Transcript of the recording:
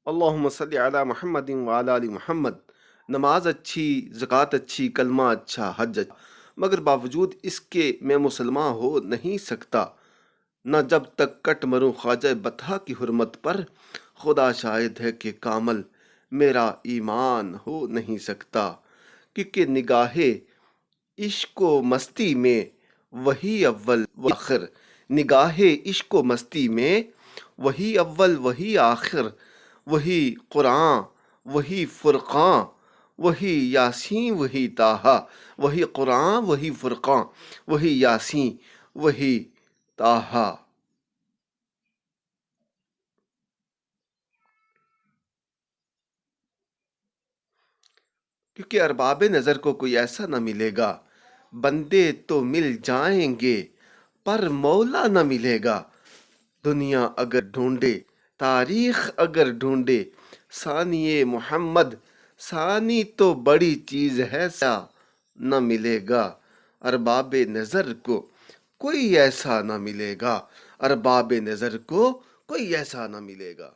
اللہم صلی علی محمد وعلی آل محمد۔ نماز اچھی، زکوٰۃ اچھی، کلمہ اچھا، حج اچھا، مگر باوجود اس کے میں مسلمان ہو نہیں سکتا، نہ جب تک کٹ مروں خواجہ بطحہ کی حرمت پر، خدا شاہد ہے کہ کامل میرا ایمان ہو نہیں سکتا، کیونکہ نگاہ عشق و مستی میں وہی اول و آخر، نگاہ عشق و مستی میں وہی اول وہی آخر، وہی قرآن وہی فرقان، وہی یاسین وہی طٰہٰ، وہی قرآن وہی فرقان، وہی یاسین وہی طٰہٰ۔ کیونکہ ارباب نظر کو کوئی ایسا نہ ملے گا، بندے تو مل جائیں گے پر مولا نہ ملے گا، دنیا اگر ڈھونڈے تاریخ اگر ڈھونڈے ثانی محمد، ثانی تو بڑی چیز ہے سا نہ ملے گا، ارباب نظر کو کوئی ایسا نہ ملے گا، ارباب نظر کو کوئی ایسا نہ ملے گا۔